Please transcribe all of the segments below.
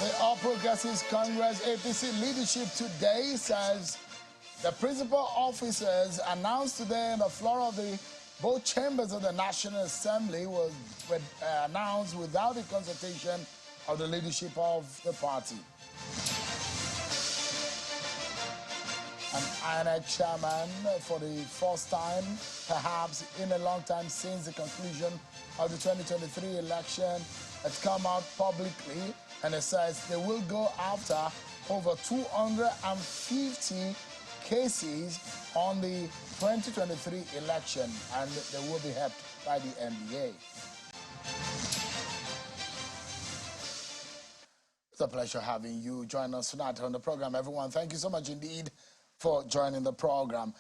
The All Progressives Congress APC leadership today says the principal officers announced today on the floor of both chambers of the National Assembly were announced without the consultation of the leadership of the party. An INEC chairman, for the first time, perhaps in a long time since the conclusion of the 2023 election, has come out publicly and it says they will go after over 250 cases on the 2023 election, and they will be helped by the NBA. It's a pleasure having you join us tonight on the program, everyone. Thank you so much indeed for joining the program.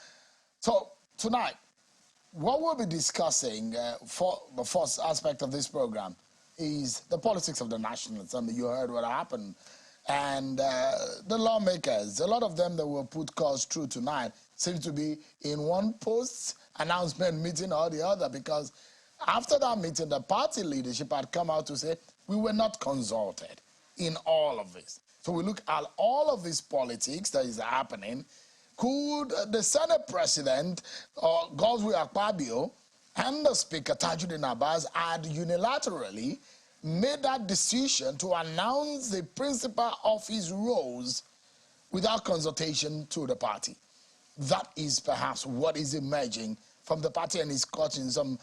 So tonight, what we'll be discussing for the first aspect of this program is the politics of the National Assembly. You heard what happened. And the lawmakers, a lot of them that will put calls through tonight seem to be in one post-announcement meeting or the other, because after that meeting, the party leadership had come out to say, we were not consulted in all of this. So we look at all of this politics that is happening. Could the Senate President, Godswill Akpabio, and the Speaker, Tajuddin Abbas, had unilaterally made that decision to announce the principal office roles without consultation to the party? That is perhaps what is emerging from the party, and is causing some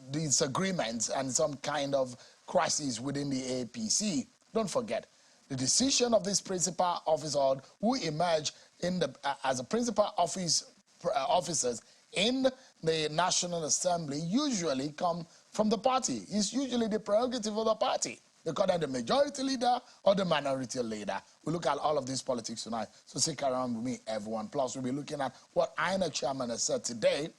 disagreements and some kind of crisis within the APC. Don't forget, the decision of this principal officer who emerge in as a principal officers in the National Assembly usually come from the party. It's usually the prerogative of the party. They call them the majority leader or the minority leader. We look at all of these politics tonight, so stick around with me, everyone. Plus, we'll be looking at what INEC chairman has said today,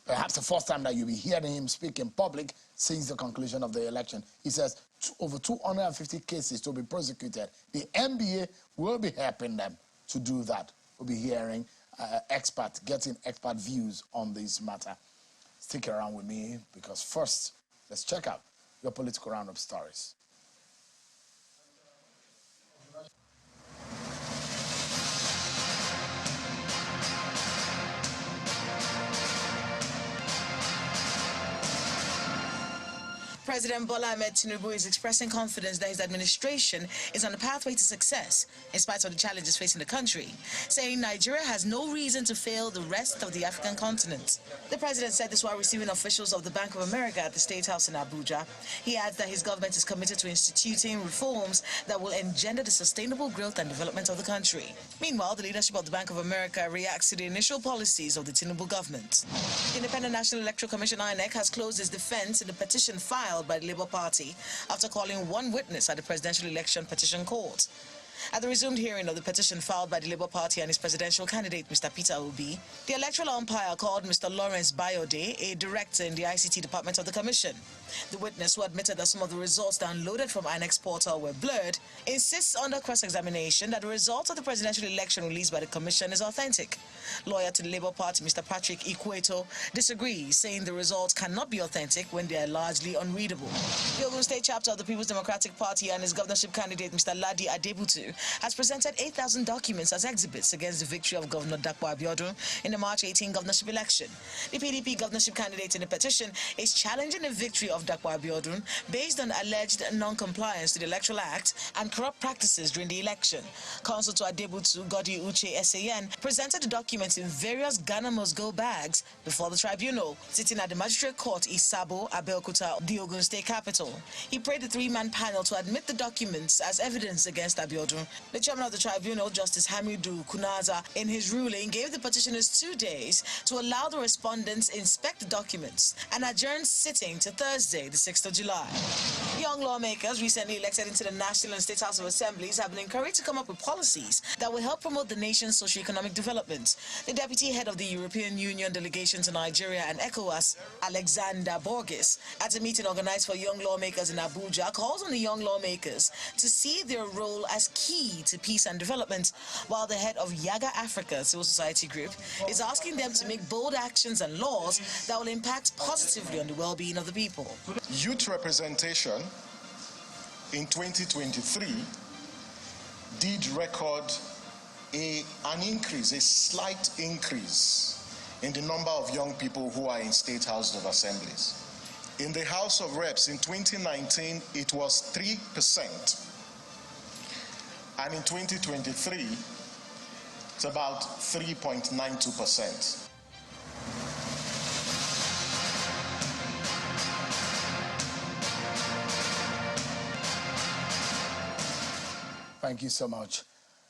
perhaps the first time that you'll be hearing him speak in public since the conclusion of the election. He says over 250 cases to be prosecuted. The NBA will be helping them to do that. We'll be hearing getting expert views on this matter. Stick around with me, because first, let's check out your political roundup stories. President Bola Ahmed Tinubu is expressing confidence that his administration is on the pathway to success in spite of the challenges facing the country, saying Nigeria has no reason to fail the rest of the African continent. The president said this while receiving officials of the Bank of America at the State House in Abuja. He adds that his government is committed to instituting reforms that will engender the sustainable growth and development of the country. Meanwhile, the leadership of the Bank of America reacts to the initial policies of the Tinubu government. The Independent National Electoral Commission INEC has closed its defense in the petition filed by the Labour Party after calling one witness at the Presidential Election Petition Court. At the resumed hearing of the petition filed by the Labour Party and its presidential candidate, Mr. Peter Obi, the electoral umpire called Mr. Lawrence Bayode, a director in the ICT department of the Commission. The witness, who admitted that some of the results downloaded from INEC's portal were blurred, insists under cross-examination that the results of the presidential election released by the Commission is authentic. Lawyer to the Labour Party, Mr. Patrick Ikweto, disagrees, saying the results cannot be authentic when they are largely unreadable. The Ogun State chapter of the People's Democratic Party and its governorship candidate, Mr. Ladi Adebutu, has presented 8,000 documents as exhibits against the victory of Governor Dapo Abiodun in the March 18 governorship election. The PDP governorship candidate in the petition is challenging the victory of Dapo Abiodun based on alleged non-compliance to the Electoral Act and corrupt practices during the election. Counsel to Adebutu, Godi Uche SAN, presented the documents in various Ghana Must Go bags before the tribunal, sitting at the Magistrate Court Isabo, Abeokuta, the Ogun State capital. He prayed the three-man panel to admit the documents as evidence against Abiodun. The chairman of the tribunal, Justice Hamidu Kunaza, in his ruling gave the petitioners 2 days to allow the respondents inspect the documents and adjourned sitting to Thursday, the 6th of July. Young lawmakers recently elected into the National and State House of Assemblies have been encouraged to come up with policies that will help promote the nation's socio-economic development. The deputy head of the European Union delegation to Nigeria and ECOWAS, Alexander Borges, at a meeting organized for young lawmakers in Abuja, calls on the young lawmakers to see their role as key to peace and development, while the head of Yaga Africa Civil Society Group is asking them to make bold actions and laws that will impact positively on the well-being of the people. Youth representation in 2023 did record an increase, a slight increase in the number of young people who are in state houses of assemblies. In the House of Reps in 2019, it was 3%. And in 2023, it's about 3.92%. Thank you so much,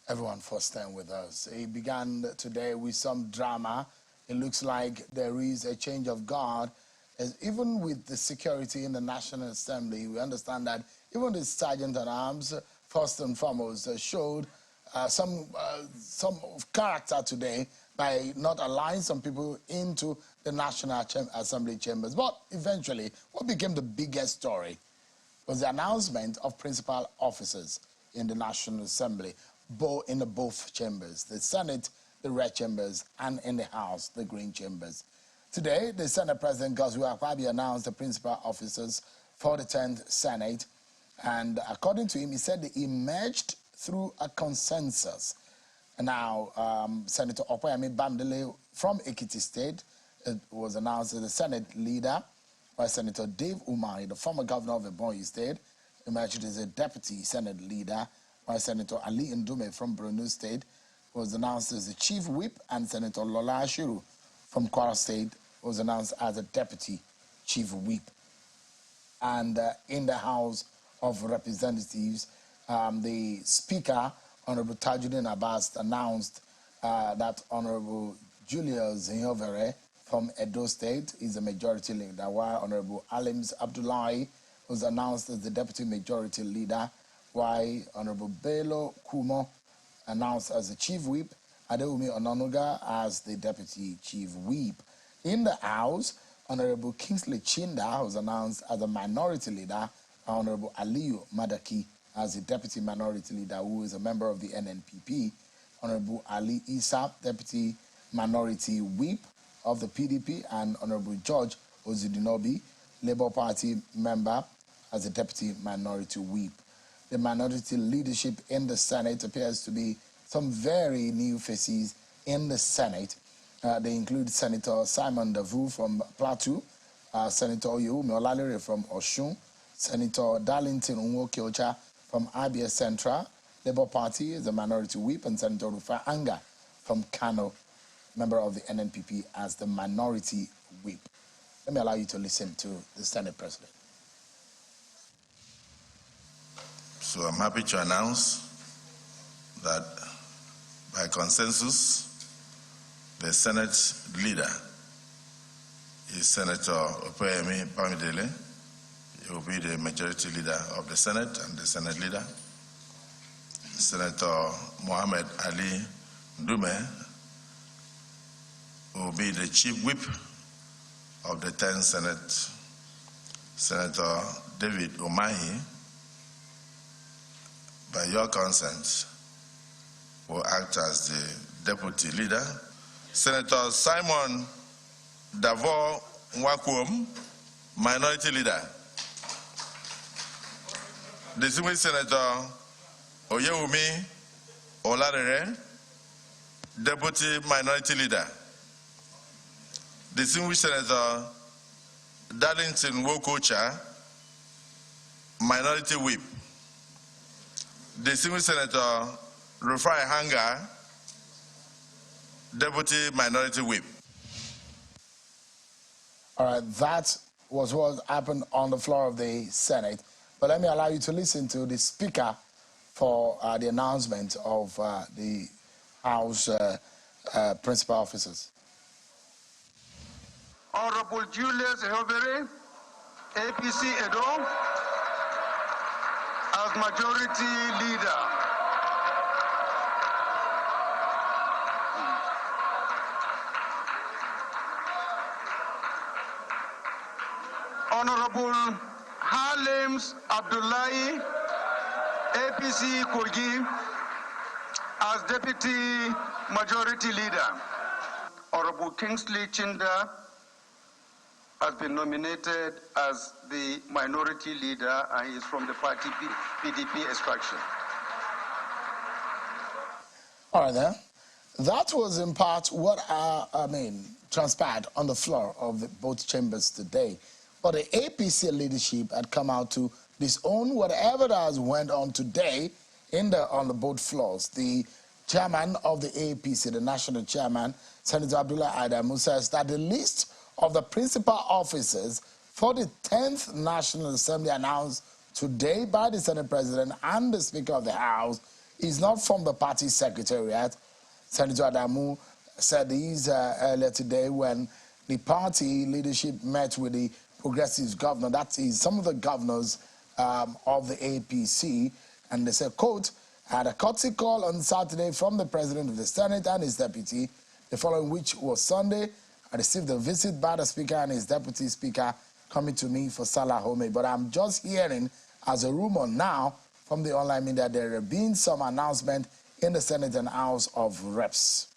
everyone, for staying with us. It began today with some drama. It looks like there is a change of guard. As even with the security in the National Assembly, we understand that even the Sergeant at Arms, first and foremost, showed some character today by not allowing some people into the National Assembly chambers. But eventually, what became the biggest story was the announcement of principal officers in the National Assembly, in both chambers, the Senate, the red chambers, and in the House, the green chambers. Today, the Senate President Godswill Akpabio announced the principal officers for the 10th Senate, and according to him, he said they emerged through a consensus. Now, Senator Opoyami Bamdele from Ekiti State was announced as the Senate leader, while Senator Dave Umahi, the former governor of Ebonyi State, emerged as a deputy Senate leader, while Senator Ali Ndume from Borno State was announced as the chief whip, and Senator Lola Ashiru from Kwara State was announced as a deputy chief whip. And in the House of Representatives, the Speaker, Honorable Tajuddin Abbas, announced that Honorable Julius Nyovere from Edo State is a majority leader, while Honorable Alims Abdullahi was announced as the deputy majority leader, while Honorable Bello Kumo announced as the chief whip, Adewumi Onanuga as the deputy chief whip. In the House, Honorable Kingsley Chinda was announced as a minority leader, and Honorable Aliyu Madaki as the deputy minority leader, who is a member of the NNPP. Honorable Ali Isa, deputy minority whip of the PDP, and Honorable George Ozudinobi, Labour Party member, as a deputy minority whip. The minority leadership in the Senate appears to be some very new faces in the Senate. They include Senator Simon Davu from Plateau, Senator Oyewumi Olalere from Osun, Senator Darlington Unwokiocha from Abia Central, Labour Party is a minority whip, and Senator Rufai Anga from Kano, member of the NNPP, as the minority whip. Let me allow you to listen to the Senate President. So I'm happy to announce that by consensus, the Senate leader is Senator Opoyami Bamidele. He will be the majority leader of the Senate and the Senate leader. Senator Mohammed Ali Ndume will be the chief whip of the 10th Senate. Senator David Umahi, by your consent, will act as the deputy leader. Senator Simon Davo Nwakwom, minority leader. Distinguished Senator Oyewumi Olalere, deputy minority leader. Distinguished Senator Darlington Wokocha, minority whip. Distinguished Senator Rufai Anga, deputy minority whip. All right, that was what happened on the floor of the Senate. But let me allow you to listen to the Speaker for the announcement of the House principal officers. Honorable Julius Nyovere, APC Edo, as majority leader. Honorable Halims Abdullahi, APC Kogi, as deputy majority leader. Honorable Kingsley Chinda, has been nominated as the minority leader, and he is from the party PDP extraction. All right, then. That was in part what transpired on the floor of both chambers today. But the APC leadership had come out to disown whatever that went on today on the both floors. The chairman of the APC, the national chairman, Senator Abdullah Adamu, says that the list of the principal officers for the 10th National Assembly announced today by the Senate President and the Speaker of the House is not from the party secretariat. Senator Adamu said these earlier today when the party leadership met with the Progressive governor, that is some of the governors of the APC, and they said, quote, had a courtesy call on Saturday from the President of the Senate and his deputy, the following which was Sunday. I received a visit by the Speaker and his Deputy Speaker coming to me for Salah Home. But I'm just hearing, as a rumor now, from the online media, there have been some announcement in the Senate and House of Reps.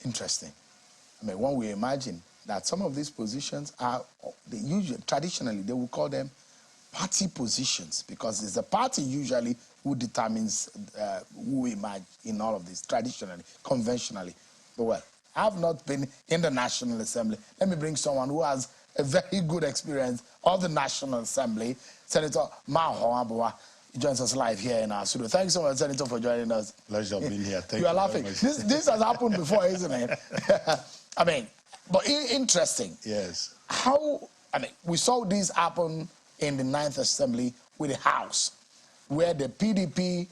Interesting. I mean, one we imagine that some of these positions are, traditionally, they will call them party positions, because it's the party usually who determines who emerge in all of this, traditionally, conventionally. But well, I've not been in the National Assembly. Let me bring someone who has a very good experience of the National Assembly, Senator Maho Abua. He joins us live here in our studio. Thanks so much, Senator, for joining us. Pleasure being here. Thank you are laughing. This has happened before, isn't it? I mean, but interesting. Yes. We saw this happen in the 9th Assembly with the House, where the PDP,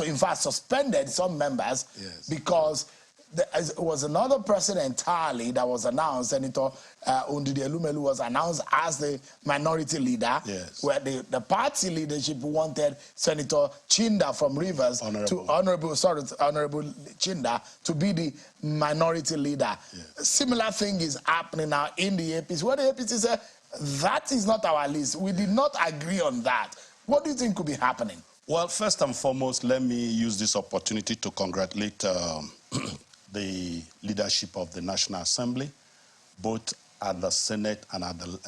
in fact, suspended some members because there was another person entirely that was announced. Senator Undidi Elumelu was announced as the minority leader, where the party leadership wanted Senator Chinda from Rivers, Honorable Chinda, to be the minority leader. Similar thing is happening now in the APC, where the APC said, that is not our list. We did not agree on that. What do you think could be happening? Well, first and foremost, let me use this opportunity to congratulate the leadership of the National Assembly, both at the Senate and at the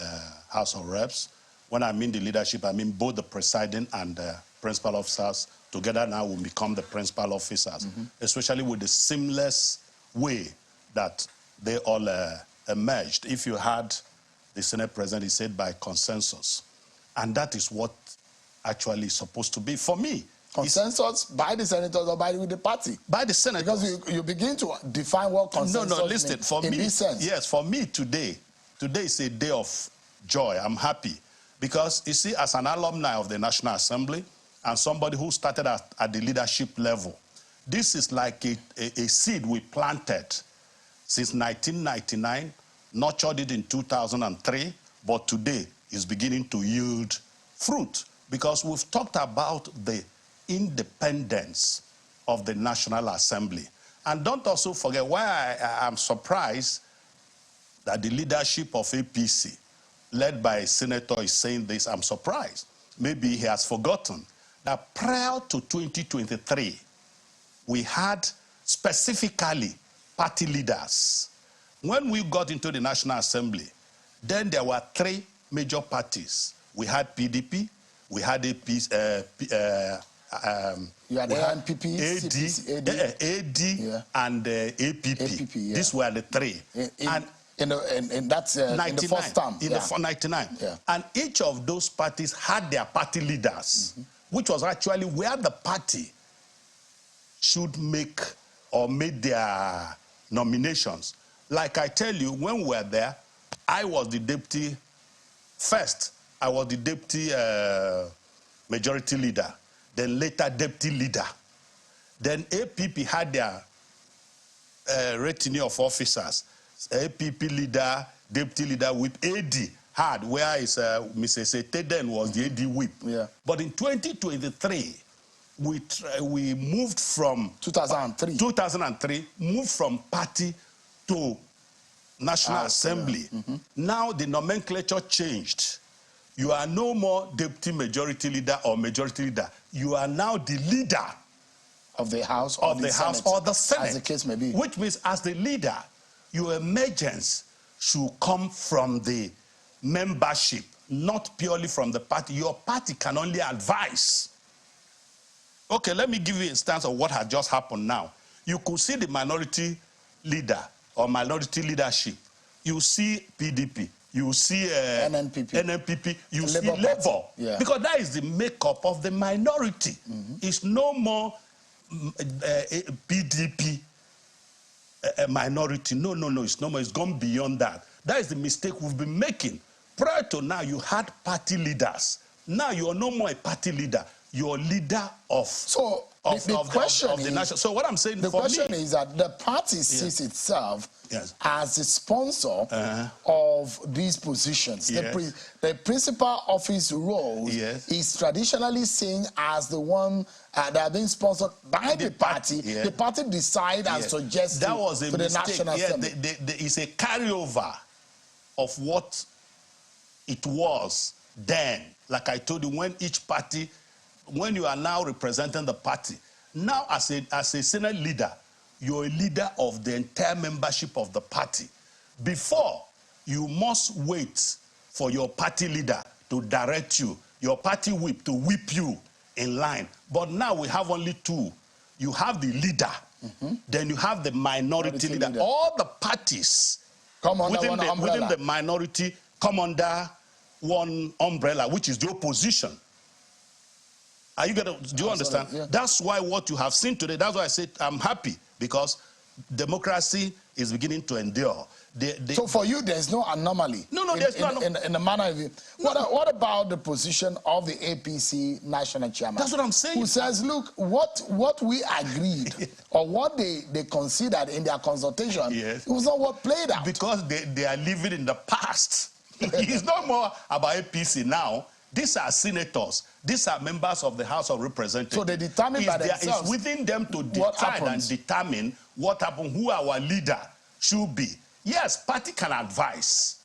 House of Reps. When I mean the leadership, I mean both the presiding and the principal officers together now will become the principal officers, especially with the seamless way that they all emerged. If you had the Senate President, he said by consensus. And that is what actually is supposed to be. For me, consensus by the senators or by the party? By the senators. Because you begin to define what consensus listen, for me, this sense. Yes, for me today is a day of joy. I'm happy. Because, you see, as an alumni of the National Assembly and somebody who started at the leadership level, this is like a seed we planted since 1999, nurtured it in 2003, but today is beginning to yield fruit. Because we've talked about the independence of the National Assembly. And don't also forget why I'm surprised that the leadership of APC, led by a senator, is saying this. I'm surprised. Maybe he has forgotten that prior to 2023, we had specifically party leaders. When we got into the National Assembly, then there were three major parties. We had PDP, we had APC, you had NPP, AD and APP. APP, yeah. These were the three. And that's in the first term. In the 99. Yeah. And each of those parties had their party leaders, which was actually where the party should make or made their nominations. Like I tell you, when we were there, I was the deputy first. I was the deputy majority leader, then later deputy leader. Then APP had their retinue of officers. APP leader, deputy leader, whip. AD had, where is Mrs. Ete then was the AD whip. Yeah. But in 2023, we moved from 2003, moved from party to National Assembly. Now the nomenclature changed. You are no more deputy majority leader or majority leader. You are now the leader of the House or the Senate, as the case may be. Which means, as the leader, your emergence should come from the membership, not purely from the party. Your party can only advise. Okay, let me give you an instance of what has just happened now. You could see the minority leader or minority leadership. You see PDP. You see NNPP. You see Labour. Yeah. Because that is the makeup of the minority. It's no more PDP minority. No, it's no more. It's gone beyond that. That is the mistake we've been making. Prior to now, you had party leaders. Now you are no more a party leader. You're a leader of the nation. So what I'm saying, the question is that the party sees itself as the sponsor of these positions. The principal office role is traditionally seen as the one that are being sponsored by the party. The party decide and suggest that was a to the National Assembly. It's a carryover of what it was then. Like I told you, when each party, when you are now representing the party, now as a Senate leader, you're a leader of the entire membership of the party. Before, you must wait for your party leader to direct you, your party whip to whip you in line. But now we have only two. You have the leader, then you have the minority leader. All the parties come under one umbrella. Within the minority come under one umbrella, which is the opposition. Are you gonna? Do you understand? Yeah. That's why what you have seen today. That's why I said I'm happy, because democracy is beginning to endure. So for you, there's no anomaly. No, there's no in the manner of it. What about the position of the APC national chairman? That's what I'm saying. Who says, look, what we agreed or what they considered in their consultation, it was not what played out. Because they are living in the past. It's no more about APC now. These are senators. These are members of the House of Representatives. So they determine by themselves. It's within them to decide and determine what happened, who our leader should be. Yes, party can advise.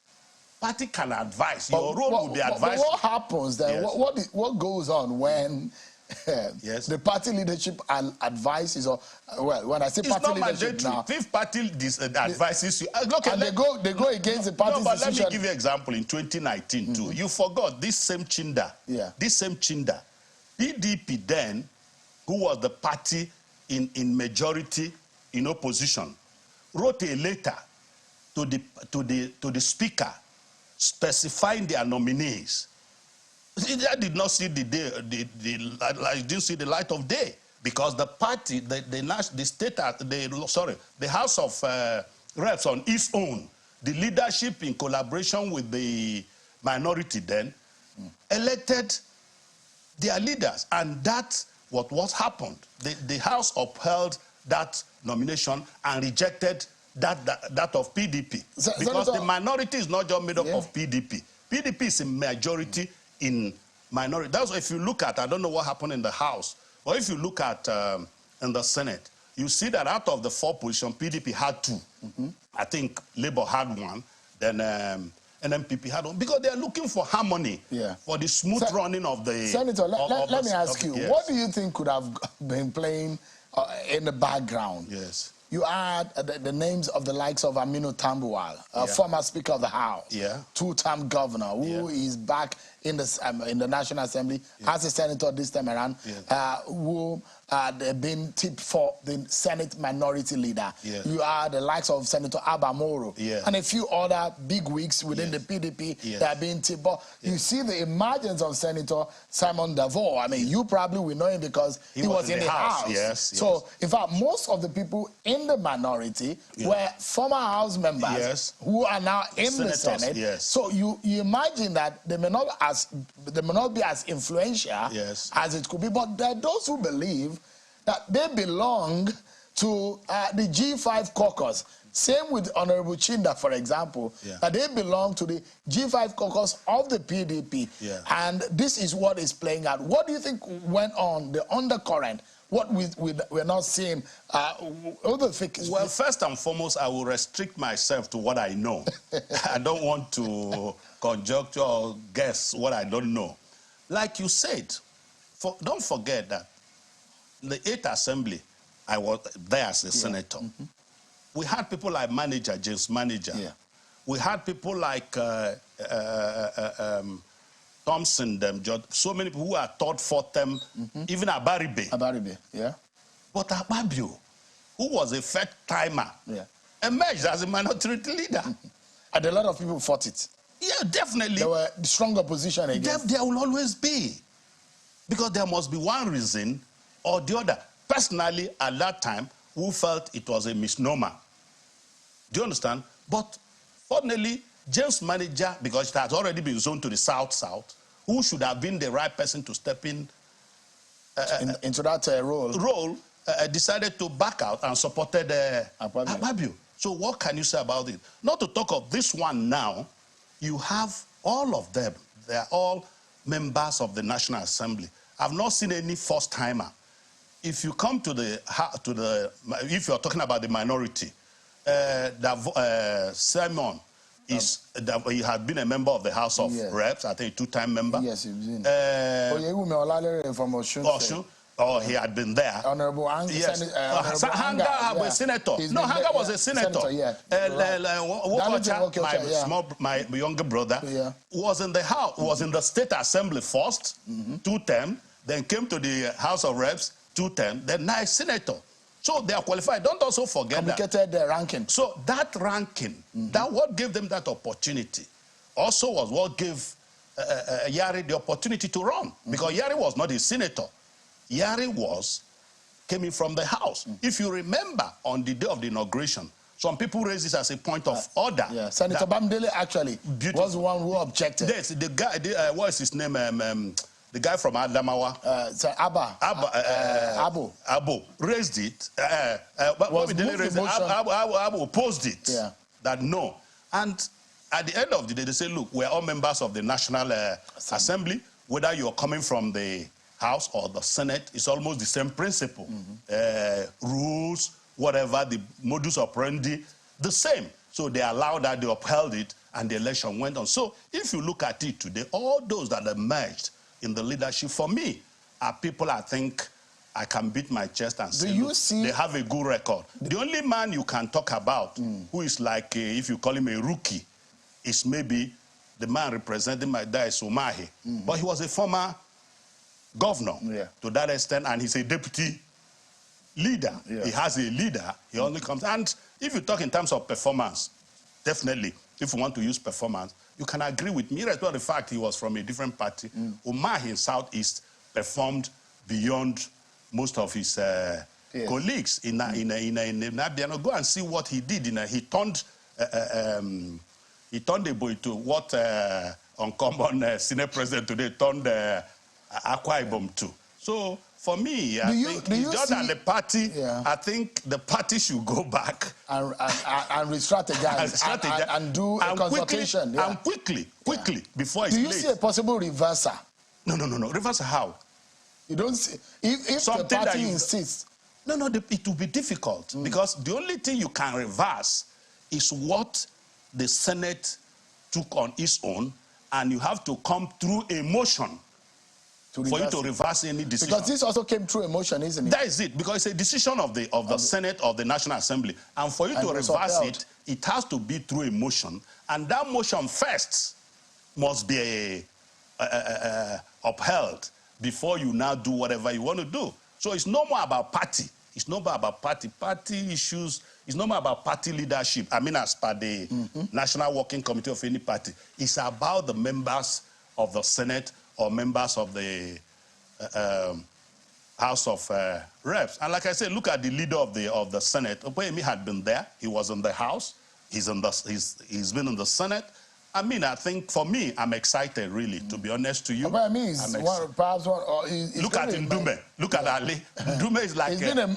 Party can advise. Your role will be advising. But what happens then? What goes on when the party leadership advises, or when I say party leadership now, if party advises you, look, and they go against the party's decision. Let me give you an example. In 2019 too, you forgot this same Chinda. This same Chinda, PDP then, who was the party in majority in opposition, wrote a letter to the speaker specifying their nominees. That did not see didn't see the light of day, because the party, the House of Reps on its own, the leadership in collaboration with the minority then elected their leaders, and that's what happened. The House upheld that nomination and rejected that of PDP, because the minority is not just made up of PDP. PDP is a majority in minority. That's why if you look at, I don't know what happened in the House, but if you look at in the Senate, you see that out of the 4 positions, PDP had 2. I think Labour had 1, then NNPP had 1, because they are looking for harmony, for the smooth running of the... Senator, let me ask you, what do you think could have been playing in the background? Yes. You add the names of the likes of Aminu Tambuwal, former Speaker of the House, 2-term governor, who is back in the National Assembly as a senator this time around, who they've been tipped for the Senate minority leader. You are the likes of Senator Abba Moro and a few other big wigs within the PDP that are being tipped. But you see the emergence of Senator Simon Davor. I mean, you probably will know him because he was in the House. So, in fact, most of the people in the minority were former House members who are now in the Senate. So you imagine that they may not be as influential as it could be. But there are those who believe that they belong to the G5 caucus. Same with Honorable Chinda, for example, that they belong to the G5 caucus of the PDP. And this is what is playing out. What do you think went on, the undercurrent? What we're not seeing, other things? Well, first and foremost, I will restrict myself to what I know. I don't want to conjecture or guess what I don't know. Like you said, don't forget that the 8th Assembly, I was there as a senator. We had people like James Manager. Yeah. We had people like Thompson, so many people who are third, fourth term, even Abaribe. Abaribe, yeah. But Ababio, who was a first timer, emerged as a minority leader. And a lot of people fought it. Yeah, definitely. There were strong opposition against. There will always be. Because there must be one reason or the other. Personally, at that time, we felt it was a misnomer. Do you understand? But fortunately, James Manager, because it has already been zoned to the south-south, who should have been the right person to step in into that role, decided to back out and supported Ababio. So what can you say about it? Not to talk of this one now, you have all of them. They are all members of the National Assembly. I've not seen any first-timer. If you come to if you're talking about the minority, Simon he had been a member of the House of Reps, I think a 2-time member. Yes, he's been. From Osun. Oh, he had been there. Honorable Hanga. Yes. Hanga was a senator. No, Hanga was a senator. My younger brother was in the House, was in the State Assembly first, 2-term, then came to the House of Reps, 2-term, then now a senator. So they are qualified. Don't also forget that. Ranking. So that ranking, that what gave them that opportunity, also was what gave Yari the opportunity to run. Because Yari was not a senator. Yari came in from the House. If you remember, on the day of the inauguration, some people raised this as a point of order. Yeah, Senator Bamdele actually was the one who objected. Yes, the guy, what is his name? The guy from Adamawa. Abo raised it. Abo opposed it. Yeah. That no. And at the end of the day, they say, look, we're all members of the National Assembly. Whether you're coming from the House or the Senate, it's almost the same principle. Rules, whatever, the modus operandi, the same. So they allowed that, they upheld it, and the election went on. So if you look at it today, all those that emerged in the leadership, for me, are people I think I can beat my chest and say, they have a good record. The only man you can talk about who is like, if you call him a rookie, is maybe the man representing my dad is Umahi. But he was a former governor to that extent, and he's a deputy leader. He has a leader. He only comes. And if you talk in terms of performance, definitely, if you want to use performance, you can agree with me. Irrespective of the fact he was from a different party, Umahi in Southeast performed beyond most of his colleagues in Nabiano. Go and see what he did. He turned the boy to what uncommon Senate president today turned Akwa Ibom to. So for me, I think it's just that the party, I think the party should go back and re-strategize and do a consultation. And quickly, before it's late. Do you see a possible reversal? No. Reversal how? You don't see, if the party insists. No, it will be difficult because the only thing you can reverse is what the Senate took on its own, and you have to come through a motion for you to reverse any decision. Because this also came through a motion, isn't it? That is it, because it's a decision of the Senate of the National Assembly. And for you to reverse it, it has to be through a motion. And that motion first must be upheld before you now do whatever you want to do. So it's no more about party. It's not about party issues. It's not more about party leadership. I mean, as per the National Working Committee of any party. It's about the members of the Senate or members of the House of Reps. And like I said, look at the leader of the Senate. Opeyemi had been there. He was in the House. He's been in the Senate. I mean, I think for me, I'm excited, really, to be honest to you. But I mean, look at Ndume. Look at Ali. Ndume is like an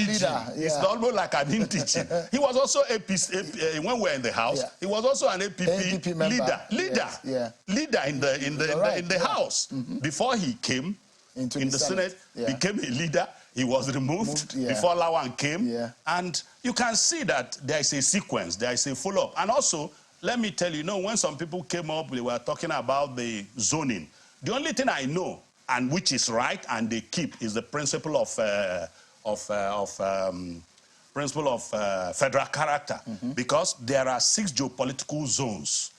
leader. He's almost like an indigene. He was also APC, when we were in the House, he was also an APP leader in the House. Before he came in the Senate, became a leader. He was removed before Lawan came. And you can see that there is a sequence, there is a follow-up. And also, let me tell you, when some people came up, they were talking about the zoning. The only thing I know and which is right, and they keep, is the principle of federal character, because there are 6 geopolitical zones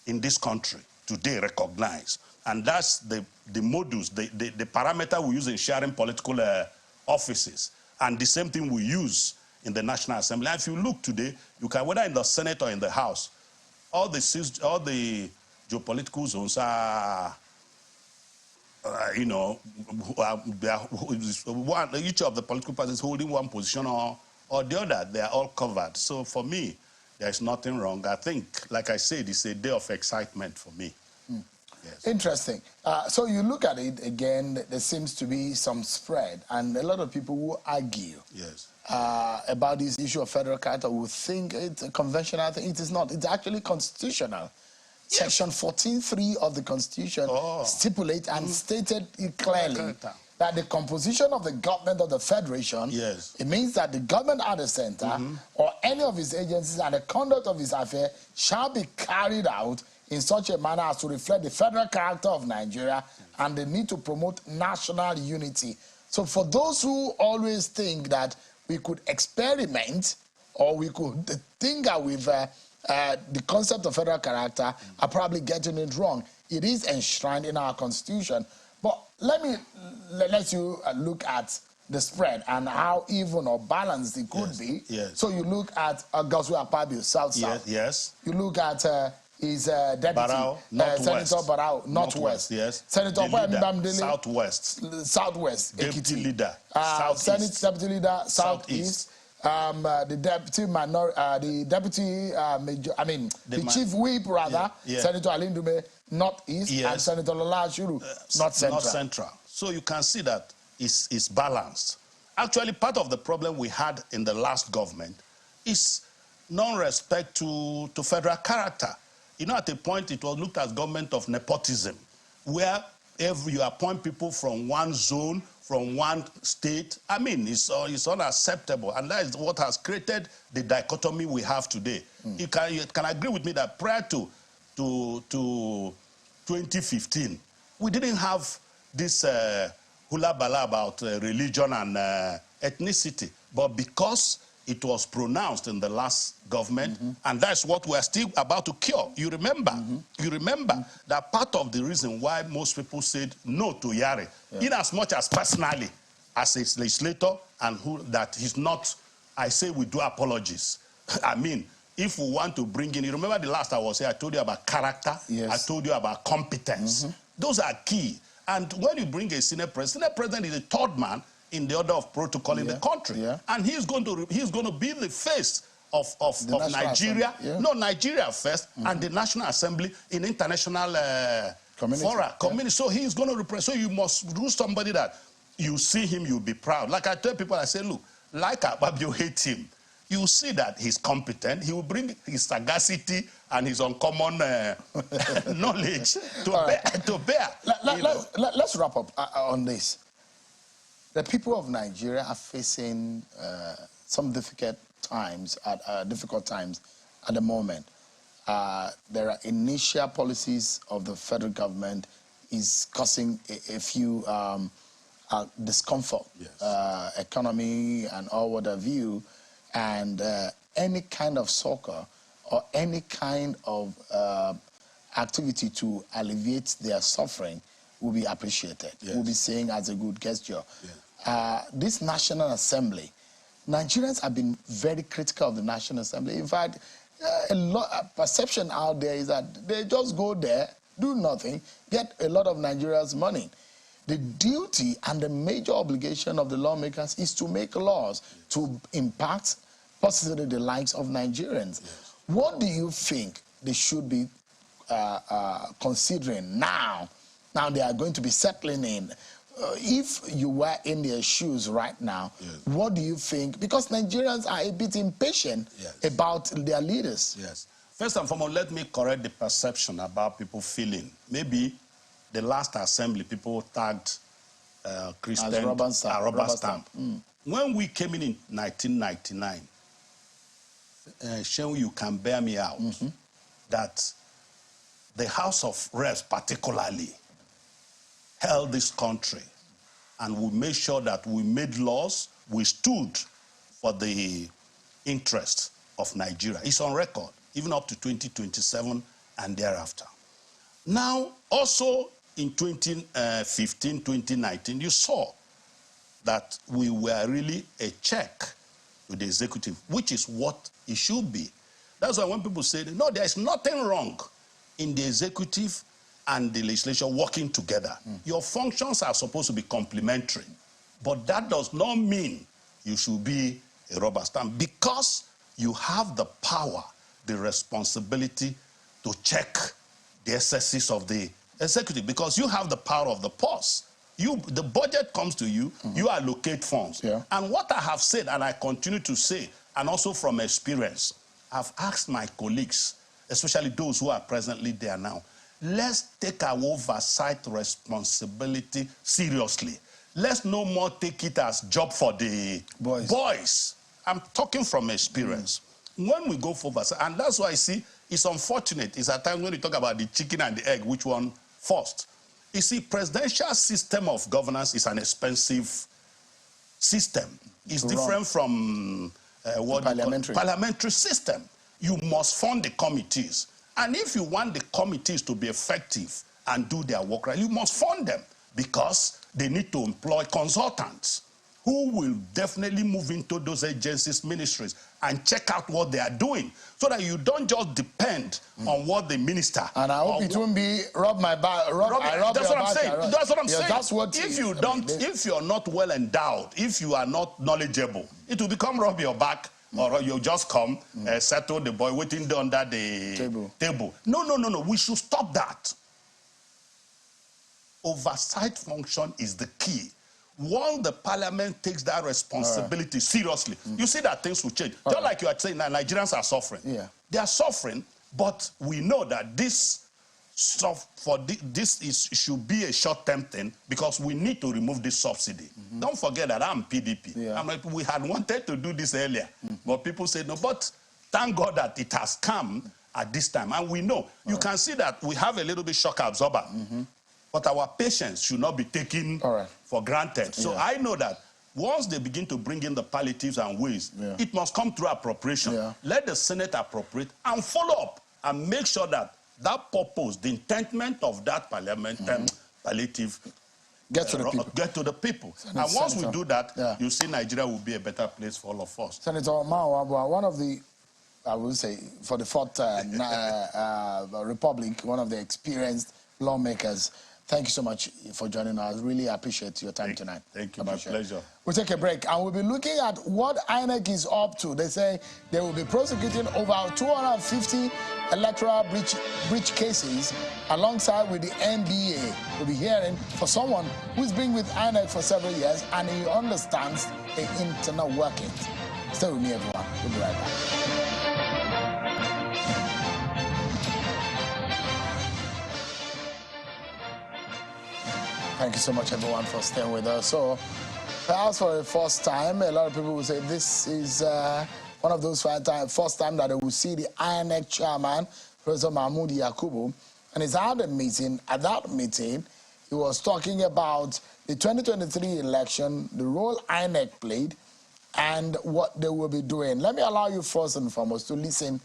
in this country today recognized, and that's the modus, the parameter we use in sharing political offices, and the same thing we use in the National Assembly. And if you look today, you can, whether in the Senate or in the House, all the geopolitical zones are, you know, each of the political parties holding one position or the other. They are all covered. So for me, there's nothing wrong. I think, like I said, it's a day of excitement for me. Yes. Interesting. So you look at it again, there seems to be some spread, and a lot of people will argue about this issue of federal character, will think it's a conventional thing. It is not. It's actually constitutional. Yes. Section 14.3 of the Constitution stipulates and stated it clearly that the composition of the government of the Federation, it means that the government at the center or any of its agencies and the conduct of its affairs shall be carried out in such a manner as to reflect the federal character of Nigeria and the need to promote national unity. So for those who always think that we could experiment or we could tinker with the concept of federal character, are probably getting it wrong. It is enshrined in our Constitution. But let you look at the spread and how even or balanced it could be. So you look at Goswe Akpabio, South-South. You look at his deputy, Barao, Senator Barao, Northwest. Senator Southwest. Southwest. Deputy leader, Southeast. Senate deputy leader, Southeast. The chief whip, rather, Senator Alindume, Northeast, and Senator Lola Ashuru, North Central. So you can see that it's balanced. Actually, part of the problem we had in the last government is non-respect to federal character. You know, at a point, it was looked at government of nepotism, where you appoint people from one zone, from one state. I mean, it's unacceptable, and that is what has created the dichotomy we have today. You can agree with me that prior to 2015, we didn't have this hula bala about religion and ethnicity, but because it was pronounced in the last government, and that's what we're still about to cure. You remember, that part of the reason why most people said no to Yari, in as much as personally, as a legislator, and that he's not, I say we do apologies. I mean, if we want to bring in, you remember the last I was here, I told you about character, I told you about competence. Those are key. And when you bring a Senate President is the third man in the order of protocol in the country. And he's going to be the face of Nigeria. No, Nigeria first, and the National Assembly in international fora. So he's going to represent. So you must do somebody that you see him, you'll be proud. Like I tell people, I say, look, like Akpabio hate him. You see that he's competent. He will bring his sagacity and his uncommon knowledge to bear. Let's wrap up on this. The people of Nigeria are facing some difficult times at the moment. There are initial policies of the federal government is causing a few discomfort, economy and all what have you, and any kind of succor or any kind of activity to alleviate their suffering will be appreciated. We'll be seen as a good gesture. This National Assembly, Nigerians have been very critical of the National Assembly. In fact, a perception out there is that they just go there, do nothing, get a lot of Nigerians' money. The duty and the major obligation of the lawmakers is to make laws to impact positively the lives of Nigerians. What do you think they should be considering now? Now they are going to be settling in. If you were in their shoes right now, what do you think? Because Nigerians are a bit impatient about their leaders. First and foremost, let me correct the perception about people feeling. Maybe the last assembly, people tagged Christian as rubber stamp. When we came in 1999, Shehu, you can bear me out, that the House of Reps particularly held this country, and we made sure that we made laws, we stood for the interests of Nigeria. It's on record, even up to 2027 and thereafter. Now, also in 2015, 2019, you saw that we were really a check to the executive, which is what it should be. That's why when people say, no, there's nothing wrong in the executive and the legislature working together. Your functions are supposed to be complementary, but that does not mean you should be a rubber stamp, because you have the power, the responsibility to check the excesses of the executive, because you have the power of the purse. The budget comes to you, you allocate funds. Yeah. And what I have said, and I continue to say, and also from experience, I've asked my colleagues, especially those who are presently there now, let's take our oversight responsibility seriously. Let's no more take it as job for the boys. I'm talking from experience. When we go for oversight, and that's why I see it's unfortunate, it's at times when you talk about the chicken and the egg, which one first? You see, presidential system of governance is an expensive system. It's different from parliamentary system. You must fund the committees. And if you want the committees to be effective and do their work right, you must fund them, because they need to employ consultants who will definitely move into those agencies, ministries, and check out what they are doing, so that you don't just depend on what the minister... And I hope it won't be rob my back. That's what I'm saying. That's what I'm saying. That's what if you're not well endowed, if you are not knowledgeable, it will become rob your back, or you just come, settle the boy waiting under the table. No. We should stop that. Oversight function is the key. Once the parliament takes that responsibility seriously, you see that things will change. Just like you are saying, that Nigerians are suffering. Yeah. They are suffering, but we know that this should be a short-term thing, because we need to remove this subsidy. Don't forget that I'm PDP. Yeah. We had wanted to do this earlier, but people said no. But thank God that it has come at this time. And we know, you can see that we have a little bit shock absorber. But our patience should not be taken for granted. So I know that once they begin to bring in the palliatives and ways, it must come through appropriation. Let the Senate appropriate and follow up and make sure that that purpose, the intentment of that palliative, get to the people. And once we do that, you see Nigeria will be a better place for all of us. Senator Mawabwa, one of the, I will say, for the Fourth Republic, one of the experienced lawmakers. Thank you so much for joining us. Really appreciate your time tonight. Thank you, my pleasure. We'll take a break, and we'll be looking at what INEC is up to. They say they will be prosecuting over 250 electoral breach cases alongside with the NBA. We'll be hearing for someone who's been with INEC for several years and he understands the internal workings. Stay with me, everyone. We'll be right back. Thank you so much, everyone, for staying with us. So, perhaps for the first time, a lot of people will say this is one of those first time that they will see the INEC chairman, Professor Mahmoud Yakubu, and he's had a meeting. At that meeting, he was talking about the 2023 election, the role INEC played, and what they will be doing. Let me allow you first and foremost to listen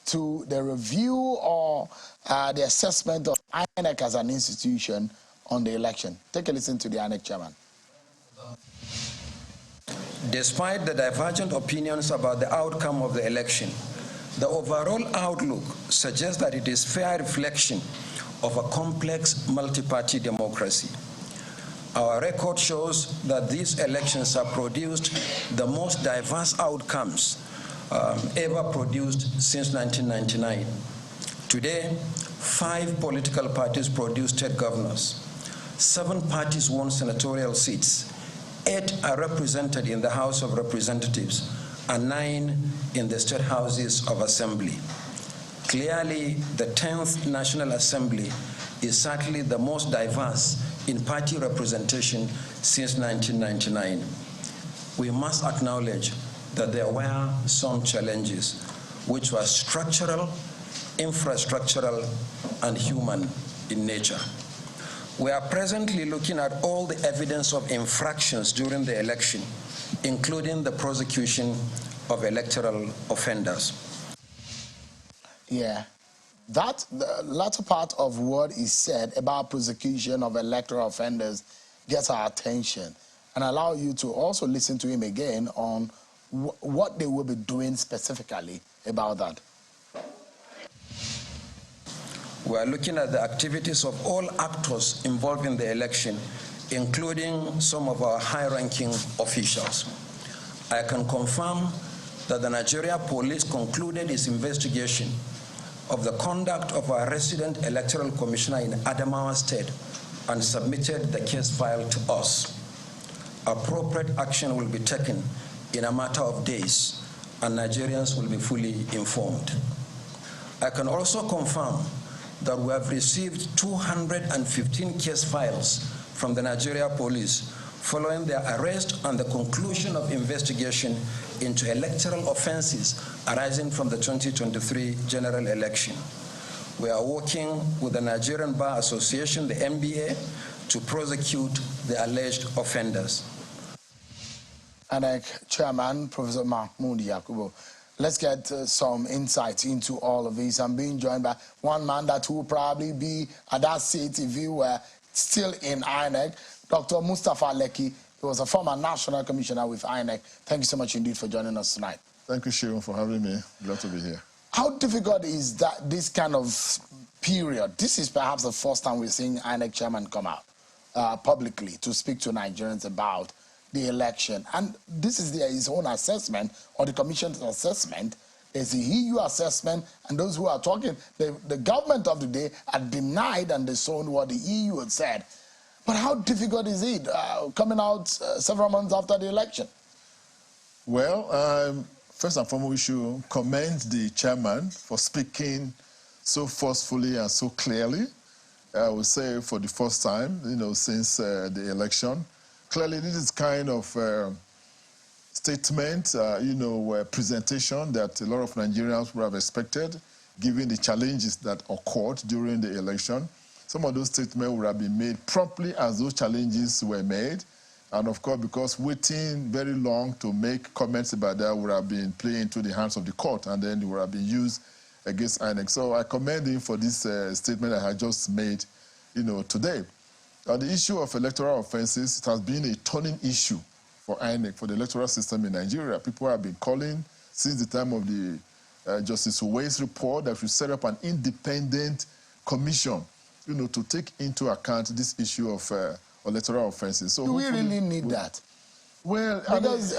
to the review or the assessment of INEC as an institution on the election. Take a listen to the INEC chairman. Despite the divergent opinions about the outcome of the election, the overall outlook suggests that it is fair reflection of a complex multi-party democracy. Our record shows that these elections have produced the most diverse outcomes ever produced since 1999. Today, 5 political parties produce state governors. 7 parties won senatorial seats. 8 are represented in the House of Representatives and 9 in the state houses of assembly. Clearly, the 10th National Assembly is certainly the most diverse in party representation since 1999. We must acknowledge that there were some challenges which were structural, infrastructural, and human in nature. We are presently looking at all the evidence of infractions during the election, including the prosecution of electoral offenders. Yeah. That, the latter part of what is said about prosecution of electoral offenders gets our attention, and allow you to also listen to him again on what they will be doing specifically about that. We are looking at the activities of all actors involved in the election, including some of our high-ranking officials. I can confirm that the Nigeria police concluded its investigation of the conduct of our resident electoral commissioner in Adamawa State and submitted the case file to us. Appropriate action will be taken in a matter of days, and Nigerians will be fully informed. I can also confirm that we have received 215 case files from the Nigeria police following their arrest and the conclusion of investigation into electoral offenses arising from the 2023 general election. We are working with the Nigerian Bar Association, the NBA, to prosecute the alleged offenders. ANEC Chairman, Professor Mahmoud Yakubu. Let's get some insight into all of this. I'm being joined by one man that will probably be at that seat if he were still in INEC, Dr. Mustapha Lekki. He was a former national commissioner with INEC. Thank you so much indeed for joining us tonight. Thank you, Sharon, for having me. Glad to be here. How difficult is that, this kind of period? This is perhaps the first time we're seeing INEC chairman come out publicly to speak to Nigerians about the election. And this is his own assessment, or the commission's assessment. There's the EU assessment, and those who are talking, the government of the day had denied and disowned what the EU had said. But how difficult is it coming out several months after the election? Well, first and foremost, we should commend the chairman for speaking so forcefully and so clearly. I would say for the first time, since the election. Clearly, this is kind of statement, presentation that a lot of Nigerians would have expected, given the challenges that occurred during the election. Some of those statements would have been made promptly as those challenges were made. And of course, because waiting very long to make comments about that would have been playing into the hands of the court, and then it would have been used against INEC. So I commend him for this statement that I just made, today. The issue of electoral offenses, it has been a turning issue for INEC, for the electoral system in Nigeria. People have been calling since the time of the Justice Uwais report that we set up an independent commission, to take into account this issue of electoral offenses. So do we really need that? Well, because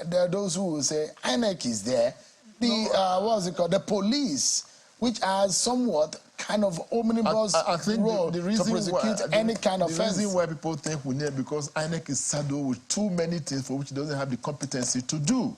there are those who will say INEC is there. The police, which has somewhat kind of omnibus role to prosecute any kind of offense. The reason why people think we need, because INEC is saddled with too many things for which it doesn't have the competency to do.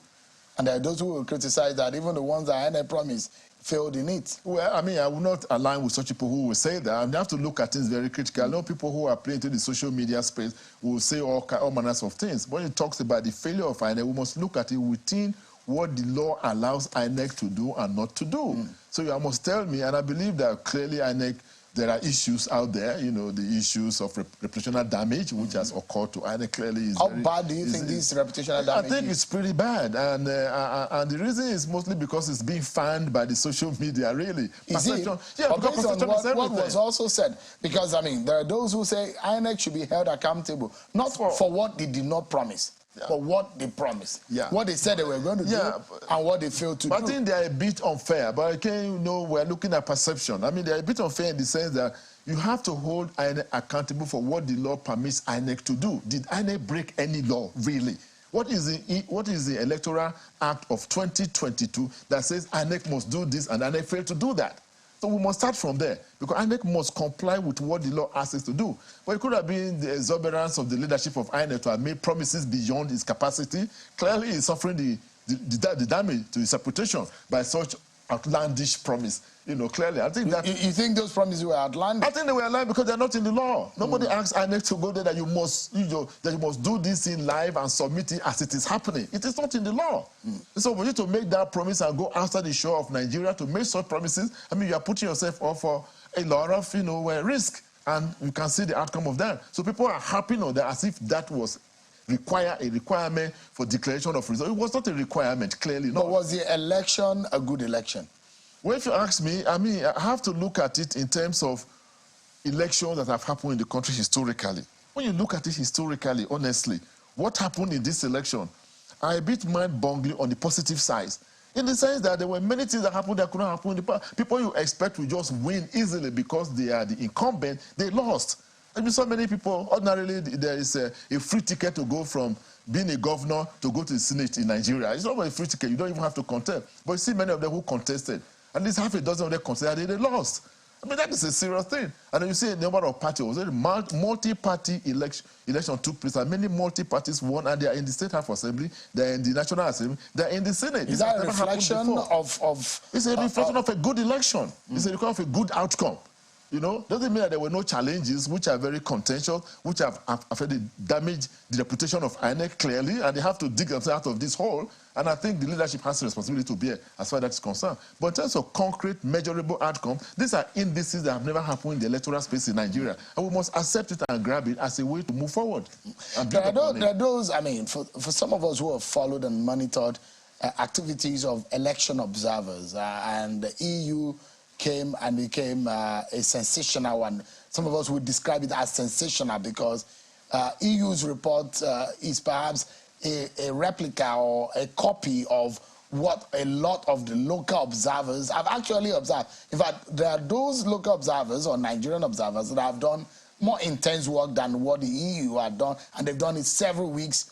And there are those who will criticize that even the ones that INEC promised failed in it. Well, I will not align with such people who will say that. You have to look at things very critically. I know people who are playing into the social media space will say all manners of things. When it talks about the failure of INEC, we must look at it within what the law allows INEC to do and not to do. So you must tell me, and I believe that clearly INEC, there are issues out there, the issues of reputational damage, which has occurred to INEC clearly. Is How bad do you think this reputational damage I think it's pretty bad, and the reason is mostly because it's being fanned by the social media, really. Is it? Yeah, but based on what was also said, because, there are those who say INEC should be held accountable, not for what they did not promise, but what they promised, what they said they were going to do, and what they failed to do. I think they are a bit unfair, but again, we're looking at perception. They are a bit unfair in the sense that you have to hold INEC accountable for what the law permits INEC to do. Did INEC break any law, really? What is the Electoral Act of 2022 that says INEC must do this and INEC failed to do that? So we must start from there, because INEC must comply with what the law asks us to do. But it could have been the exuberance of the leadership of INEC to have made promises beyond its capacity. Clearly, it's suffering the damage to its reputation by such outlandish promise. Clearly, I think that... You think those promises were outlandish? I think they were outlandish because they're not in the law. Nobody asks INEC to go there that you must do this in live and submit it as it is happening. It is not in the law. So for you to make that promise and go after the shore of Nigeria to make such promises, you are putting yourself off for a lot of, risk. And you can see the outcome of that. So people are happy on that as if that was a requirement for declaration of results. It was not a requirement, clearly not. But was the election a good election? Well, if you ask me, I mean, I have to look at it in terms of elections that have happened in the country historically. When you look at it historically, honestly, what happened in this election are a bit mind-boggling on the positive side. In the sense that there were many things that happened that couldn't happen in the past. People you expect will just win easily because they are the incumbent, they lost. I mean, so many people, ordinarily, there is a free ticket to go from being a governor to go to the Senate in Nigeria. It's not a free ticket. You don't even have to contest. But you see many of them who contested. At least half a dozen of them contested, they lost. I mean, that is a serious thing. And then you see a number of parties. Multi-party election took place, and many multi-parties won, and they are in the State House Assembly, they are in the National Assembly, they are in the Senate. Is that a reflection of... It's a reflection of a good election. It's a reflection of a good outcome. You know, doesn't mean that there were no challenges which are very contentious, which have affected, damaged the reputation of INEC clearly, and they have to dig themselves out of this hole. And I think the leadership has a responsibility to bear as far as that is concerned. But in terms of concrete, measurable outcome, these are indices that have never happened in the electoral space in Nigeria. And we must accept it and grab it as a way to move forward. There are those, I mean, for some of us who have followed and monitored activities of election observers, and the EU came and became a sensational one. Some of us would describe it as sensational because EU's report is perhaps a replica or a copy of what a lot of the local observers have actually observed. In fact, there are those local observers or Nigerian observers that have done more intense work than what the EU had done, and they've done it several weeks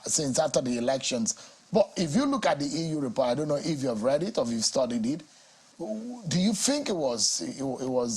since after the elections. But if you look at the EU report, I don't know if you have read it or if you've studied it, do you think it was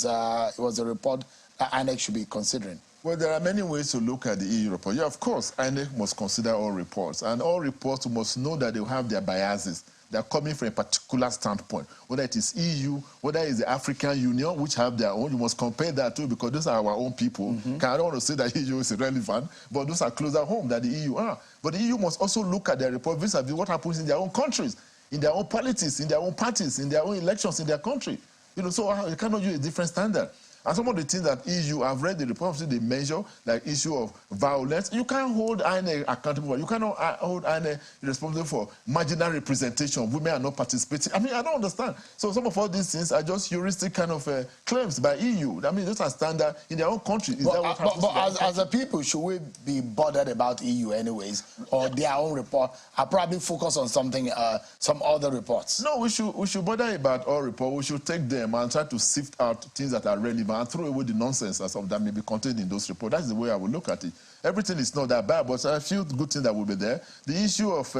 a report that INEC should be considering? Well, there are many ways to look at the EU report. Yeah, of course, INEC must consider all reports, and all reports must know that they have their biases. They're coming from a particular standpoint, whether it is EU, whether it is the African Union, which have their own. You must compare that too, because those are our own people. I don't want to say that EU is irrelevant, but those are closer home than the EU are. But the EU must also look at their report vis-a-vis what happens in their own countries, in their own politics, in their own parties, in their own elections in their country. You know, so you cannot use a different standard. And some of the things that EU, I've read the report, they measure, like issue of violence. You can't hold INEC accountable. You cannot hold INEC responsible for marginal representation. Women are not participating. I mean, I don't understand. So some of all these things are just heuristic kind of claims by EU. I mean, those are standard in their own country. Is that what happens? But as a people, should we be bothered about EU anyways, or their own report? I'll probably focus on something, some other reports. No, we should bother about all reports. We should take them and try to sift out things that are relevant and throw away the nonsense that may be contained in those reports. That's the way I would look at it. Everything is not that bad, but a few good things that will be there. The issue of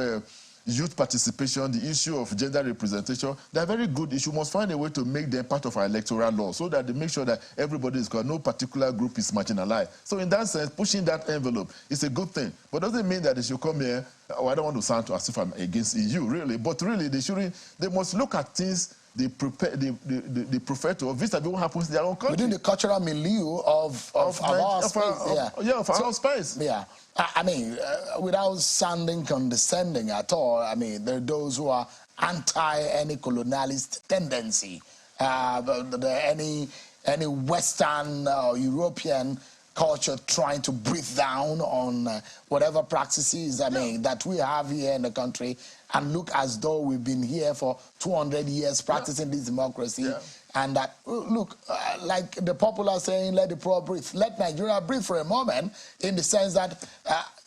youth participation, the issue of gender representation, they're very good issues. We must find a way to make them part of our electoral law so that they make sure that everybody is covered, no particular group is marginalized. So in that sense, pushing that envelope is a good thing. But doesn't mean that they should come here, oh, I don't want to sound as if I'm against EU, really. But really, they must look at things they prefer to vis-a-vis what happens in their own country. Within the cultural milieu of our space. Of our space. Yeah. I mean, without sounding condescending at all, I mean, there are those who are anti any colonialist tendency, any Western or European culture trying to breathe down on whatever practices, I mean, that we have here in the country, and look as though we've been here for 200 years practicing this democracy. Yeah. And that, look, like the popular saying, let the poor breathe. Let Nigeria breathe for a moment, in the sense that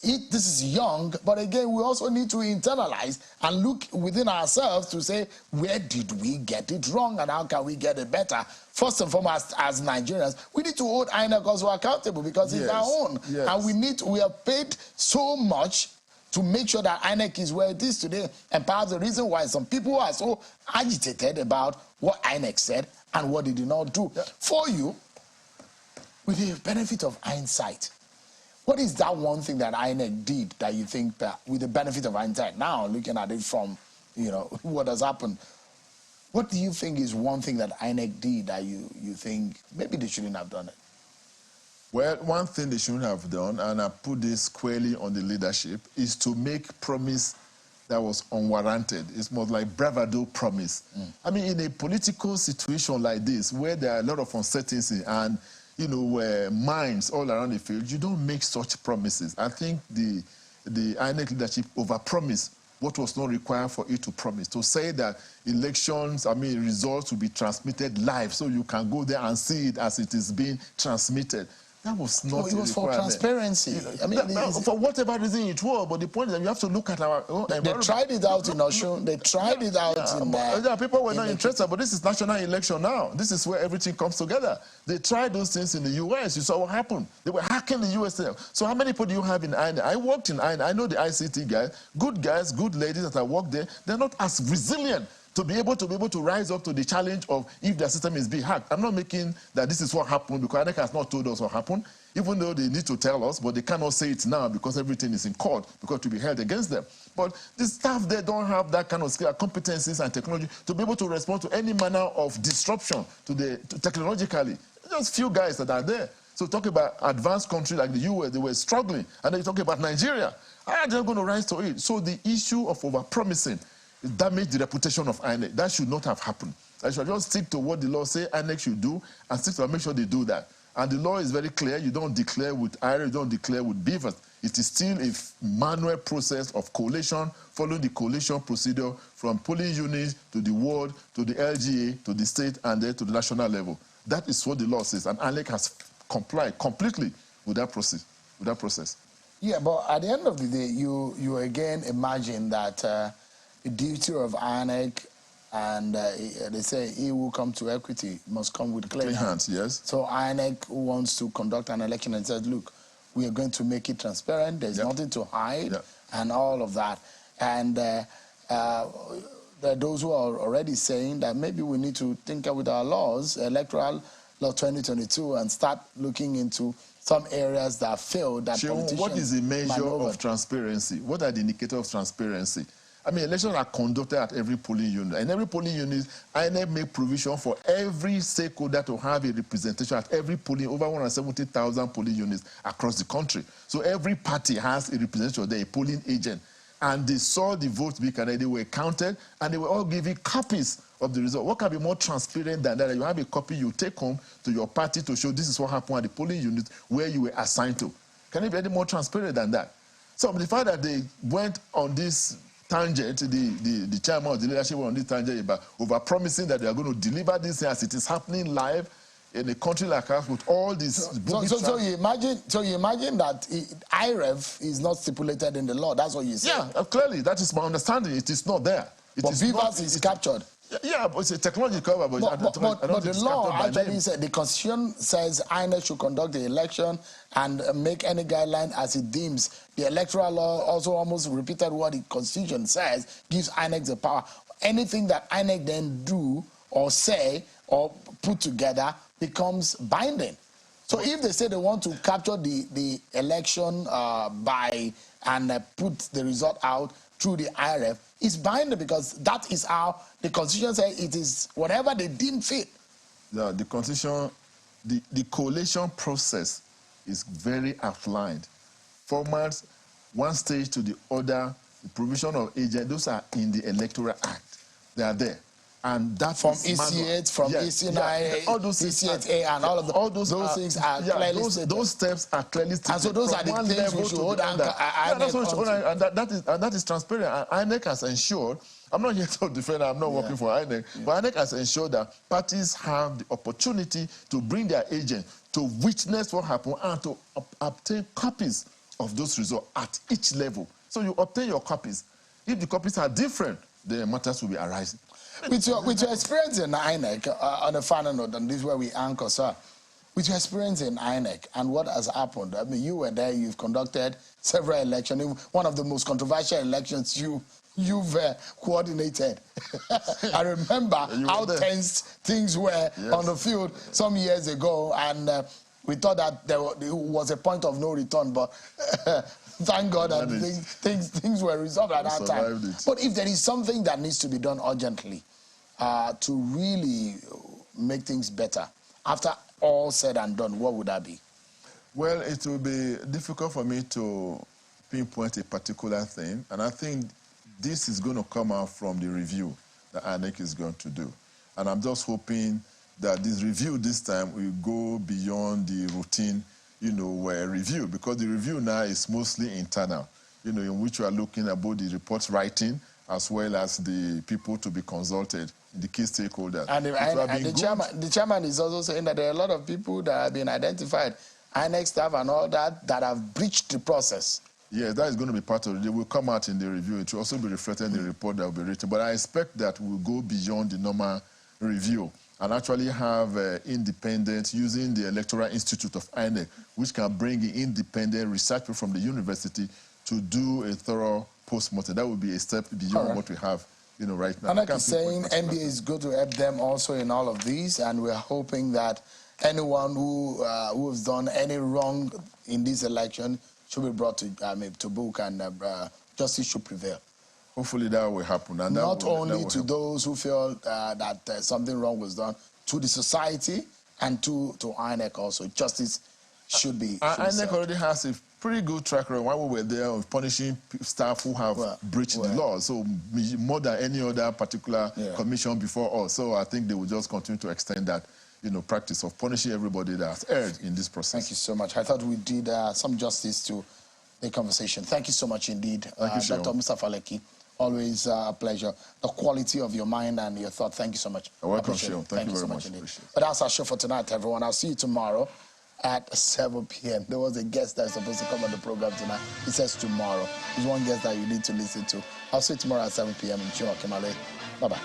this is young, but again, we also need to internalize and look within ourselves to say, where did we get it wrong and how can we get it better? First and foremost, as Nigerians, we need to hold INEC also accountable because it's our own. Yes. And we have paid so much to make sure that INEC is where it is today. And perhaps the reason why some people are so agitated about what INEC said and what they did not do. Yeah. For you, with the benefit of hindsight, what is that one thing that INEC did that you think, with the benefit of hindsight, now looking at it from, you know, what has happened, what do you think is one thing that INEC did that you think maybe they shouldn't have done it? Well, one thing they shouldn't have done, and I put this squarely on the leadership, is to make promise that was unwarranted. It's more like bravado promise. I mean, in a political situation like this, where there are a lot of uncertainty and mines all around the field, you don't make such promises. I think the INEC leadership overpromised what was not required for it to promise. To say that results will be transmitted live so you can go there and see it as it is being transmitted. That was not it was for transparency. For whatever reason it was, but the point is that you have to look at our environment. They tried it out in Osun. They tried it out in... people were not interested, but this is national election now. This is where everything comes together. They tried those things in the U.S. You saw what happened. They were hacking the U.S. So how many people do you have in INEC? I worked in INEC. I know the ICT guys, good ladies that I work there. They're not as resilient to be able to rise up to the challenge of if their system is being hacked. I'm not making that this is what happened because INEC has not told us what happened, even though they need to tell us, but they cannot say it now because everything is in court, because to be held against them. But the staff there don't have that kind of skill, competencies and technology to be able to respond to any manner of disruption technologically. Just few guys that are there. So talk about advanced countries like the US, they were struggling. And then you talk about Nigeria. They're not going to rise to it. So the issue of overpromising damage the reputation of INEC. That should not have happened. I should just stick to what the law says INEC should do and stick to make sure they do that. And the law is very clear. You don't declare with IRA, you don't declare with beavers. It is still a manual process of collation, following the collation procedure from polling units to the ward, to the LGA, to the state, and then to the national level. That is what the law says. And INEC has complied completely with that process. Yeah, but at the end of the day, you again imagine that the duty of INEC, and they say he who come to equity must come with clean hands. Yes. So INEC wants to conduct an election and says, look, we are going to make it transparent. There's nothing to hide and all of that. And there are those who are already saying that maybe we need to tinker with our laws, electoral law 2022, and start looking into some areas that failed that politicians... What is the measure of transparency? What are the indicators of transparency? I mean, elections are conducted at every polling unit. And every polling unit, INEC make provision for every stakeholder to have a representation at every polling, over 170,000 polling units across the country. So every party has a representative there, a polling agent. And they saw the votes being counted, they were counted, and they were all given copies of the result. What can be more transparent than that? You have a copy you take home to your party to show this is what happened at the polling unit where you were assigned to. Can it be any more transparent than that? So the fact that they went on this tangent, the chairman of the leadership went on this tangent about over-promising that they are going to deliver this as it is happening live in a country like ours with all these... So you imagine that IREF is not stipulated in the law. That's what you say. Yeah, clearly. That is my understanding. It is not there. But Beavers is captured. Yeah, but it's a technology cover. But the law actually said, the Constitution says INEC should conduct the election and make any guideline as it deems. The electoral law also almost repeated what the Constitution says, gives INEC the power. Anything that INEC then do or say or put together becomes binding. So if they say they want to capture the election by and put the result out through the IRF, it's binding because that is how the Constitution says it is whatever they deem fit. The Constitution, the collation process is very outlined. Formats, one stage to the other, the provision of agent, those are in the Electoral Act. They are there. And that from EC8, from EC9, all those EC8A, and all those things are clearly stated. Those steps are clearly stated. And so those are the things we should hold and that is transparent. And INEC has ensured, I'm not here to defend, I'm not working for INEC, but INEC has ensured that parties have the opportunity to bring their agent to witness what happened and to obtain copies of those results at each level. So you obtain your copies. If the copies are different, the matters will be arising. With your experience in INEC, on a final note, and this is where we anchor, sir, with your experience in INEC and what has happened, I mean, you were there, you've conducted several elections, one of the most controversial elections you've coordinated. I remember how tense things were on the field some years ago, and we thought that there was a point of no return, but thank God that things were resolved at that time. But if there is something that needs to be done urgently to really make things better, after all said and done, what would that be? Well, it will be difficult for me to pinpoint a particular thing, and I think this is going to come out from the review that INEC is going to do. And I'm just hoping that this review this time will go beyond the routine, review, because the review now is mostly internal, in which we are looking at both the report writing as well as the people to be consulted, the key stakeholders. And the chairman is also saying that there are a lot of people that have been identified, INEC staff and all that have breached the process. Yes, that is going to be part of it. It will come out in the review. It will also be reflected in the report that will be written. But I expect that we'll go beyond the normal review and actually have independent, using the Electoral Institute of INEC, which can bring in independent researchers from the university to do a thorough post-mortem. That would be a step beyond what we have right now. INEC is saying NBA is going to help them also in all of these, and we're hoping that anyone who has done any wrong in this election should be brought to book, and justice should prevail. Hopefully that will happen. And not only to those who feel that something wrong was done, to the society and to INEC also. Justice should be INEC already has a pretty good track record while we were there of punishing staff who have breached the law. So more than any other particular commission before us. So I think they will just continue to extend that practice of punishing everybody that has erred in this process. Thank you so much. I thought we did some justice to the conversation. Thank you so much indeed, Dr. Mustapha Lekki. Always a pleasure. The quality of your mind and your thought. Thank you so much. You're welcome, Sean. Thank you very much. But that's our show for tonight, everyone. I'll see you tomorrow at 7 p.m. There was a guest that's supposed to come on the program tonight. He says tomorrow. There's one guest that you need to listen to. I'll see you tomorrow at 7 p.m. in Bye-bye.